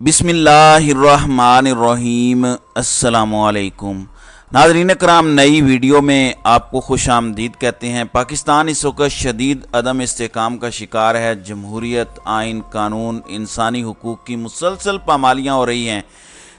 बिस्मिल्लाहिर्रहमानिर्रहीम। अस्सलामुअलैकुम नाज़रीन कराम, नई वीडियो में आपको खुश आमदीद कहते हैं। पाकिस्तान इस वक्त शदीद अदम इस्तेहकाम का शिकार है। जमहूरियत, आइन, कानून, इंसानी हुकूक की मुसलसल पामालियाँ हो रही हैं।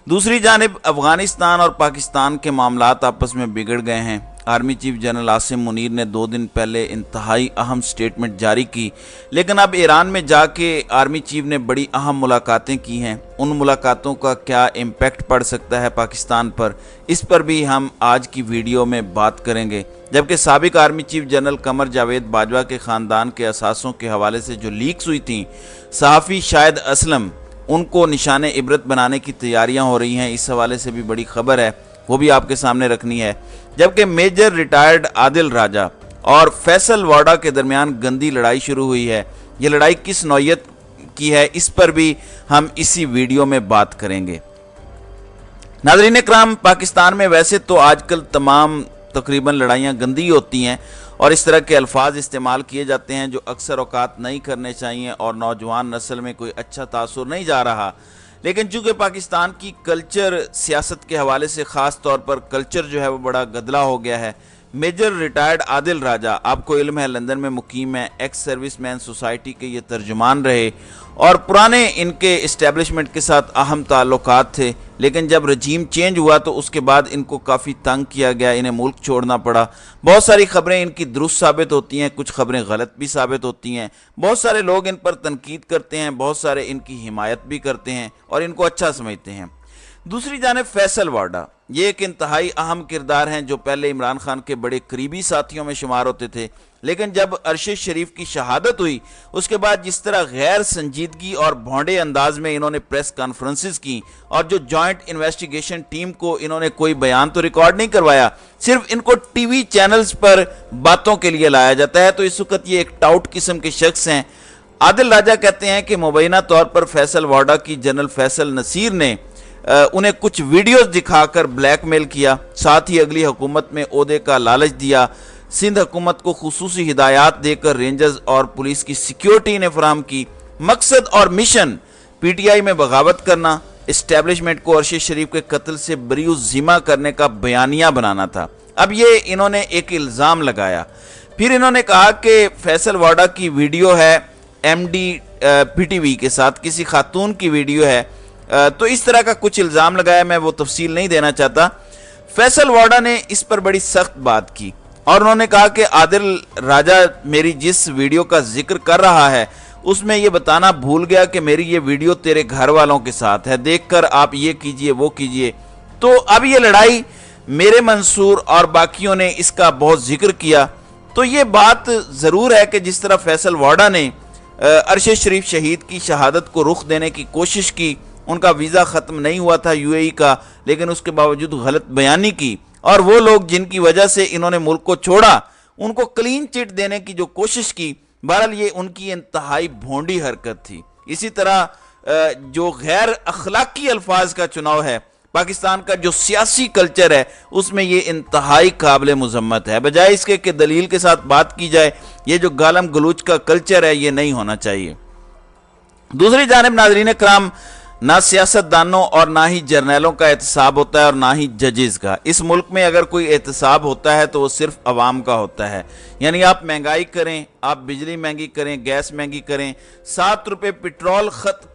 दूसरी जानिब अफ़गानिस्तान और पाकिस्तान के मामलात आपस में बिगड़ गए हैं। Army chief general Asim Munir ने 2 दिन पहले इंतहाई अहम स्टेटमेंट जारी की, लेकिन अब ईरान में जाके आर्मी चीफ ने बड़ी अहम मुलाकातें की हैं। उन मुलाकातों का क्या इम्पैक्ट पड़ सकता है पाकिस्तान पर, इस पर भी हम आज की वीडियो में बात करेंगे। जबकि साबिक army chief general Qamar Javed Bajwa के ख़ानदान के असासों के हवाले से जो लीक्स हुई थी, सहाफ़ी शाहिद असलम उनको निशाने इबरत बनाने की तैयारियां हो रही हैं। इस हवाले से भी बड़ी खबर है, वो भी आपके सामने रखनी है। जबकि मेजर रिटायर्ड आदिल राजा और फैसल वाडा के दरमियान गंदी लड़ाई शुरू हुई है। ये लड़ाई किस नौयत की है, इस पर भी हम इसी वीडियो में बात करेंगे। नाज़रीन इकराम, पाकिस्तान में वैसे तो आजकल तमाम तकरीबन लड़ाइयाँ गंदी होती हैं और इस तरह के अल्फाज इस्तेमाल किए जाते हैं जो अक्सर औकात नहीं करने चाहिए और नौजवान नस्ल में कोई अच्छा तासुर नहीं जा रहा। लेकिन चूँकि पाकिस्तान की कल्चर सियासत के हवाले से ख़ास तौर पर कल्चर जो है वो बड़ा गदला हो गया है। मेजर रिटायर्ड आदिल राजा, आपको इल्म है लंदन में मुकीम है, एक्स सर्विस मैन सोसाइटी के ये तर्जुमान रहे और पुराने इनके इस्टेब्लिशमेंट के साथ अहम ताल्लुकात थे। लेकिन जब रजीम चेंज हुआ तो उसके बाद इनको काफ़ी तंग किया गया, इन्हें मुल्क छोड़ना पड़ा। बहुत सारी खबरें इनकी दुरुस्त साबित होती हैं, कुछ खबरें गलत भी साबित होती हैं। बहुत सारे लोग इन पर तनकीद करते हैं, बहुत सारे इनकी हिमायत भी करते हैं और इनको अच्छा समझते हैं। दूसरी जानिब फैसल वाडा, ये एक इंतहाई अहम किरदार हैं जो पहले इमरान खान के बड़े करीबी साथियों में शुमार होते थे। लेकिन जब अरशद शरीफ की शहादत हुई उसके बाद जिस तरह गैर संजीदगी और भौंडे अंदाज में इन्होंने प्रेस कॉन्फ्रेंसेस की और जो जॉइंट इन्वेस्टिगेशन टीम को इन्होंने कोई बयान तो रिकॉर्ड नहीं करवाया, सिर्फ इनको टीवी चैनल्स पर बातों के लिए लाया जाता है, तो इस वक्त ये एक टाउट किस्म के शख्स हैं। आदिल राजा कहते हैं कि मुबैना तौर पर फैसल वाडा की जनरल फैसल नसीर ने उन्हें कुछ वीडियोस दिखाकर ब्लैकमेल किया, साथ ही अगली हुकूमत में ओहदे का लालच दिया। सिंध हुकूमत को खुसूसी हिदायत देकर रेंजर्स और पुलिस की सिक्योरिटी ने फराहम की। मकसद और मिशन पीटीआई में बगावत करना, इस्टेब्लिशमेंट को अरशद शरीफ के कत्ल से बरीउ ज़िम्मा करने का बयानिया बनाना था। अब ये इन्होंने एक इल्ज़ाम लगाया। फिर इन्होंने कहा कि फैसल वाडा की वीडियो है एमडी पीटीवी के साथ, किसी खातून की वीडियो है, तो इस तरह का कुछ इल्ज़ाम लगाया। मैं वो तफसील नहीं देना चाहता। फैसल वाडा ने इस पर बड़ी सख्त बात की और उन्होंने कहा कि आदिल राजा मेरी जिस वीडियो का जिक्र कर रहा है उसमें ये बताना भूल गया कि मेरी ये वीडियो तेरे घर वालों के साथ है, देखकर आप ये कीजिए वो कीजिए। तो अब ये लड़ाई मेरे मंसूर और बाकियों ने इसका बहुत जिक्र किया। तो ये बात ज़रूर है कि जिस तरह फैसल वाडा ने अरशद शरीफ शहीद की शहादत को रुख देने की कोशिश की, उनका वीज़ा ख़त्म नहीं हुआ था यूएई का, लेकिन उसके बावजूद गलत बयानी की और वो लोग जिनकी वजह से इन्होंने मुल्क को छोड़ा उनको क्लीन चिट देने की जो कोशिश की, बहरहाल ये उनकी इंतहाई भोंडी हरकत थी। इसी तरह जो गैर अखलाकी अल्फाज का चुनाव है, पाकिस्तान का जो सियासी कल्चर है उसमें ये इंतहाई काबिल मुज़म्मत है। बजाय इसके कि दलील के साथ बात की जाए, ये जो गालम गलूच का कल्चर है ये नहीं होना चाहिए। दूसरी जानिब नाज़रीन कराम, ना सियासतदानों और ना ही जर्नलों का एहतसाब होता है और ना ही जजेस का। इस मुल्क में अगर कोई एहतसाब होता है तो वो सिर्फ अवाम का होता है। यानी आप महंगाई करें, आप बिजली महंगी करें, गैस महंगी करें, 7 रुपये पेट्रोल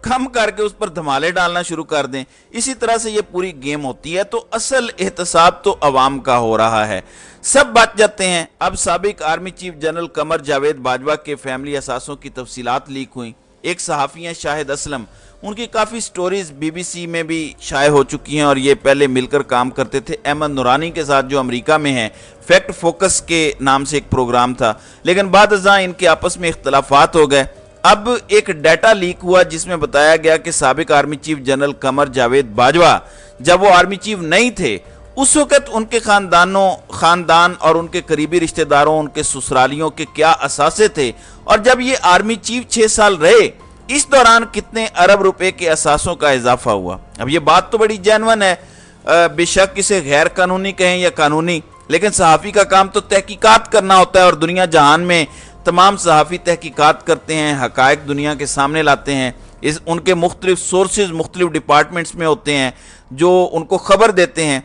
कम करके उस पर धमाले डालना शुरू कर दें, इसी तरह से ये पूरी गेम होती है। तो असल एहतसाब तो अवाम का हो रहा है, सब बच जाते हैं। अब साबिक army chief general Qamar Javed Bajwa के फैमिली असासों की तफसीलात लीक हुई। एक सहाफ़ी हैं शाहिद असलम, उनकी काफ़ी स्टोरीज बीबीसी में भी शाये हो चुकी हैं और ये पहले मिलकर काम करते थे अहमद नूरानी के साथ जो अमेरिका में हैं। फैक्ट फोकस के नाम से एक प्रोग्राम था, लेकिन बाद अज़ां इनके आपस में इख्तलाफात हो गए। अब एक डाटा लीक हुआ जिसमें बताया गया कि साबिक army chief general Qamar Javed Bajwa जब वो आर्मी चीफ नहीं थे उस वक़्त उनके ख़ानदान और उनके करीबी रिश्तेदारों, उनके ससुरालियों के क्या असासे थे, और जब ये आर्मी चीफ 6 साल रहे इस दौरान कितने अरब रुपए के असासों का इजाफा हुआ। अब ये बात तो बड़ी जेन्युइन है, बेशक इसे गैर कानूनी कहें या कानूनी, लेकिन सहाफ़ी का काम तो तहकीकात करना होता है और दुनिया जहान में तमाम सहाफ़ी तहकीकात करते हैं, हक़ाइक़ दुनिया के सामने लाते हैं। ان کے مختلف سورسز مختلف ڈپارٹمنٹس میں ہوتے ہیں جو ان کو خبر دیتے ہیں.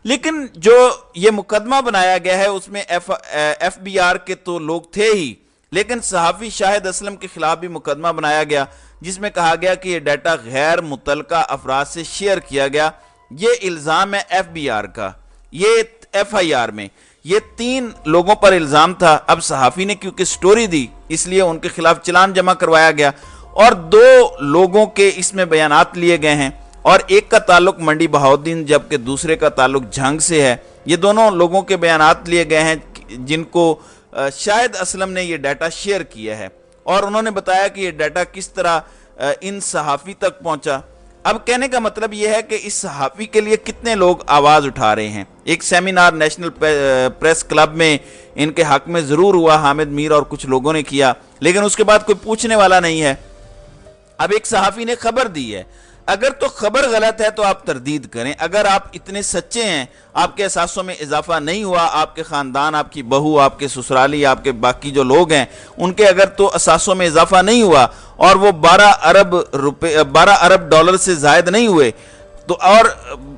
لیکن جو یہ مقدمہ بنایا گیا ہے اس میں ایف بی آر کے تو لوگ تھے ہی، لیکن صحافی شاہد اسلم کے خلاف بھی مقدمہ بنایا گیا جس میں کہا گیا کہ یہ ڈیٹا غیر متعلقہ افراد سے شیئر کیا گیا. یہ الزام ہے ایف بی آر کا، یہ ایف آئی آر میں یہ 3 لوگوں پر الزام تھا. اب صحافی نے کیونکہ سٹوری دی اس لیے ان کے خلاف چلان جمع کروایا گیا اور 2 لوگوں کے اس میں بیانات لیے گئے ہیں اور ایک کا تعلق منڈی بہاؤالدین جبکہ دوسرے کا تعلق جھنگ سے ہے. یہ دونوں لوگوں کے بیانات لیے گئے ہیں جن کو شاہد اسلم نے یہ ڈیٹا شیئر کیا ہے اور انہوں نے بتایا کہ یہ ڈیٹا کس طرح ان صحافی تک پہنچا. اب کہنے کا مطلب یہ ہے کہ اس صحافی کے لیے کتنے لوگ آواز اٹھا رہے ہیں. ایک سیمینار نیشنل پریس کلب میں ان کے حق میں ضرور ہوا، حامد میر اور کچھ لوگوں نے کیا، لیکن اس کے بعد کوئی پوچھنے والا نہیں ہے. اب ایک صحافی نے خبر دی ہے، اگر تو خبر غلط ہے تو آپ تردید کریں. اگر آپ اتنے سچے ہیں، آپ کے احساسوں میں اضافہ نہیں ہوا، آپ کے خاندان، آپ کی بہو، آپ کے سسرالی، آپ کے باقی جو لوگ ہیں ان کے اگر تو احساسوں میں اضافہ نہیں ہوا اور وہ 12 ارب ڈالر سے زائد نہیں ہوئے تو اور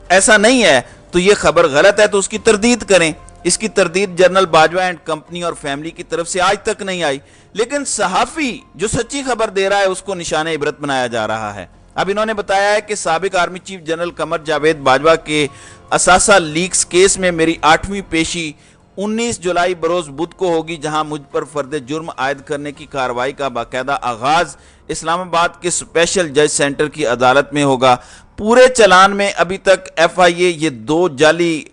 ایسا نہیں ہے تو یہ خبر غلط ہے تو اس کی تردید کریں. اس کی تردید جنرل باجوہ اینڈ کمپنی اور فیملی کی طرف سے آج تک نہیں آئی، لیکن صحافی جو سچی خبر دے رہا ہے اس کو نشان عبرت بنایا جا رہا ہے. اب انہوں نے بتایا ہے کہ سابق army chief general Qamar Javed Bajwa کے اثاثہ لیکس کیس میں میری 8ویں پیشی 19 جولائی بروز بدھ کو ہوگی، جہاں مجھ پر فرد جرم عائد کرنے کی کارروائی کا باقاعدہ آغاز اسلام آباد کے اسپیشل جج سینٹر کی عدالت میں ہوگا. پورے چلان میں ابھی تک ایف آئی اے یہ 2 جعلی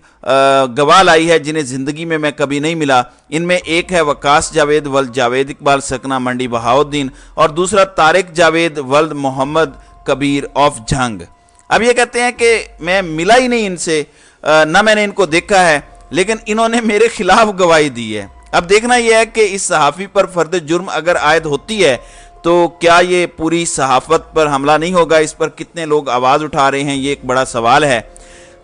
گواہ لائی ہے جنہیں زندگی میں کبھی نہیں ملا. ان میں ایک ہے وقاص جاوید ولد جاوید اقبال سکنہ منڈی بہاؤالدین اور دوسرا طارق جاوید ولد محمد کبیر آف جھنگ. اب یہ کہتے ہیں کہ میں ملا ہی نہیں ان سے، نہ میں نے ان کو دیکھا ہے، لیکن انہوں نے میرے خلاف گواہی دی ہے. اب دیکھنا یہ ہے کہ اس صحافی پر فرد جرم اگر عائد ہوتی ہے تو کیا یہ پوری صحافت پر حملہ نہیں ہوگا؟ اس پر کتنے لوگ آواز اٹھا رہے ہیں، یہ ایک بڑا سوال ہے.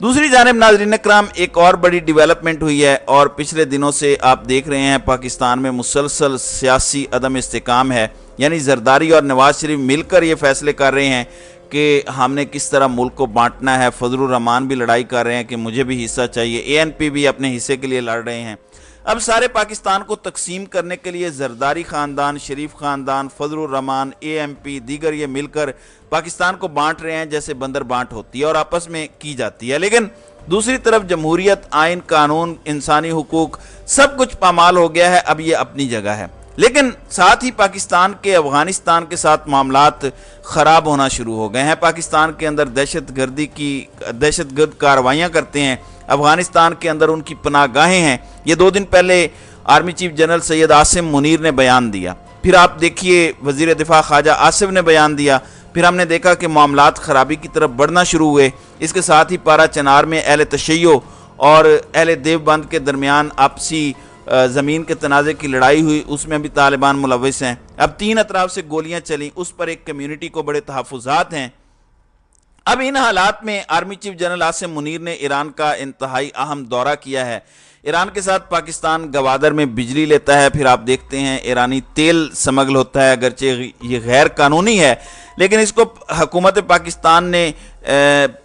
دوسری جانب ناظرین اکرام ایک اور بڑی ڈیولپمنٹ ہوئی ہے اور پچھلے دنوں سے آپ دیکھ رہے ہیں پاکستان میں مسلسل سیاسی عدم استحکام ہے. یعنی زرداری اور نواز شریف مل کر یہ فیصلے کر رہے ہیں کہ ہم نے کس طرح ملک کو بانٹنا ہے. فضل الرحمان بھی لڑائی کر رہے ہیں کہ مجھے بھی حصہ چاہیے، اے این پی بھی اپنے حصے کے لیے لڑ رہے ہیں. اب سارے پاکستان کو تقسیم کرنے کے لیے زرداری خاندان، شریف خاندان، فضل الرحمان، اے ایم پی دیگر یہ مل کر پاکستان کو بانٹ رہے ہیں جیسے بندر بانٹ ہوتی ہے اور آپس میں کی جاتی ہے. لیکن دوسری طرف جمہوریت، آئین، قانون، انسانی حقوق سب کچھ پامال ہو گیا ہے. اب یہ اپنی جگہ ہے، لیکن ساتھ ہی پاکستان کے افغانستان کے ساتھ معاملات خراب ہونا شروع ہو گئے ہیں. پاکستان کے اندر دہشت گرد کارروائیاں کرتے ہیں، افغانستان کے اندر ان کی پناہ گاہیں ہیں. یہ 2 دن پہلے army chief general Syed Asim Munir نے بیان دیا، پھر آپ دیکھیے وزیر دفاع خواجہ آصف نے بیان دیا، پھر ہم نے دیکھا کہ معاملات خرابی کی طرف بڑھنا شروع ہوئے. اس کے ساتھ ہی پارا چنار میں اہل تشیع اور اہل دیوبند کے درمیان آپسی زمین کے تنازع کی لڑائی ہوئی، اس میں بھی طالبان ملوث ہیں. اب 3 اطراف سے گولیاں چلیں، اس پر ایک کمیونٹی کو بڑے تحفظات ہیں. اب ان حالات میں army chief general Asim Munir نے ایران کا انتہائی اہم دورہ کیا ہے. ایران کے ساتھ پاکستان گوادر میں بجلی لیتا ہے، پھر آپ دیکھتے ہیں ایرانی تیل سمگل ہوتا ہے، اگرچہ یہ غیر قانونی ہے لیکن اس کو حکومت پاکستان نے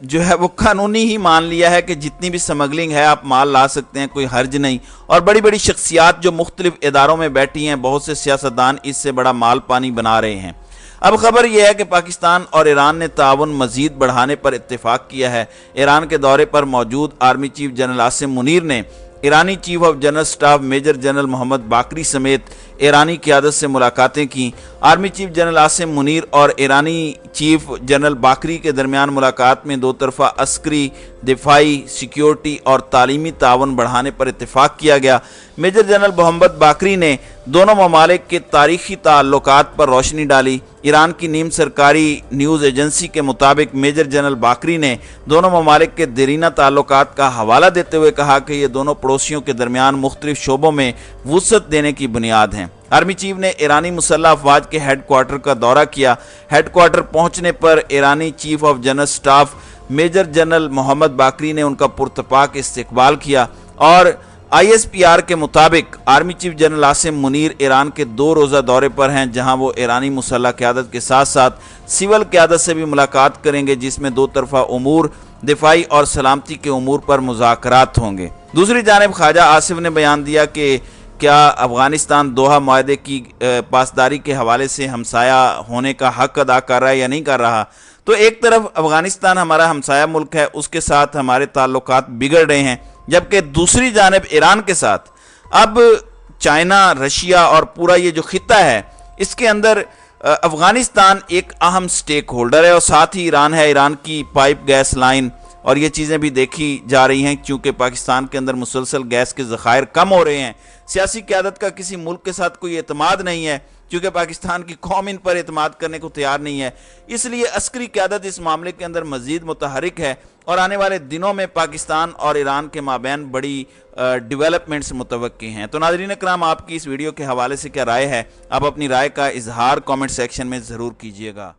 جو ہے وہ قانونی ہی مان لیا ہے کہ جتنی بھی سمگلنگ ہے آپ مال لا سکتے ہیں، کوئی حرج نہیں. اور بڑی بڑی شخصیات جو مختلف اداروں میں بیٹھی ہیں، بہت سے سیاستدان اس سے بڑا مال پانی بنا رہے ہیں. اب خبر یہ ہے کہ پاکستان اور ایران نے تعاون مزید بڑھانے پر اتفاق کیا ہے. ایران کے دورے پر موجود army chief general Asim Munir نے ایرانی chief of general staff major general Muhammad Bagheri سمیت ایرانی قیادت سے ملاقاتیں کی. Army chief general Asim Munir اور ایرانی چیف جنرل باقری کے درمیان ملاقات میں 2 طرفہ عسکری، دفاعی، سیکیورٹی اور تعلیمی تعاون بڑھانے پر اتفاق کیا گیا. میجر جنرل محمد باقری نے دونوں ممالک کے تاریخی تعلقات پر روشنی ڈالی. ایران کی نیم سرکاری نیوز ایجنسی کے مطابق میجر جنرل باقری نے دونوں ممالک کے دیرینہ تعلقات کا حوالہ دیتے ہوئے کہا کہ یہ دونوں پڑوسیوں کے درمیان مختلف شعبوں میں وسعت دینے کی بنیاد ہیں. آرمی چیف نے ایرانی مسلح افواج کے ہیڈ کوارٹر کا دورہ کیا. ہیڈ کوارٹر پہنچنے پر ایرانی chief of general staff major general Muhammad Bagheri نے ان کا پرتپاک استقبال کیا اور ISPR के मुताबिक army chief general Asim Munir Iran के 2 रोज़ा दौरे पर हैं, जहां वो ईरानी मुसल्लह क़यादत के साथ साथ सिविल क़यादत से भी मुलाकात करेंगे, जिसमें 2 तरफ़ा उमूर, दिफाई और सलामती के उमूर पर मुज़ाकरात होंगे। दूसरी जानिब ख्वाजा आसिफ ने बयान दिया कि क्या अफ़गानिस्तान दोहा मुआहदे की पासदारी के हवाले से हमसाया होने का हक अदा कर रहा है या नहीं कर रहा। तो एक तरफ अफ़गानिस्तान हमारा हमसाया मुल्क है, उसके साथ हमारे ताल्लुकात बिगड़ रहे हैं, जबकि दूसरी जानिब ईरान के साथ अब चाइना, रशिया और पूरा ये जो खित्ता है, इसके अंदर अफ़गानिस्तान एक अहम स्टेक होल्डर है और साथ ही ईरान है। ईरान की पाइप गैस लाइन और ये चीज़ें भी देखी जा रही हैं, क्योंकि पाकिस्तान के अंदर मुसलसल गैस के ज़खायर कम हो रहे हैं। सियासी क़यादत का किसी मुल्क के साथ कोई एतमाद नहीं है, क्योंकि पाकिस्तान की कौम इन पर एतमाद करने को तैयार नहीं है। इसलिए अस्करी क़यादत इस मामले के अंदर मज़ीद मुतहरिक है और आने वाले दिनों में पाकिस्तान और ईरान के माबैन बड़ी डेवलपमेंट्स मुतवक्की हैं। तो नाज़रीन इकराम, आपकी इस वीडियो के हवाले से क्या राय है? आप अपनी राय का इजहार कमेंट सेक्शन में ज़रूर कीजिएगा।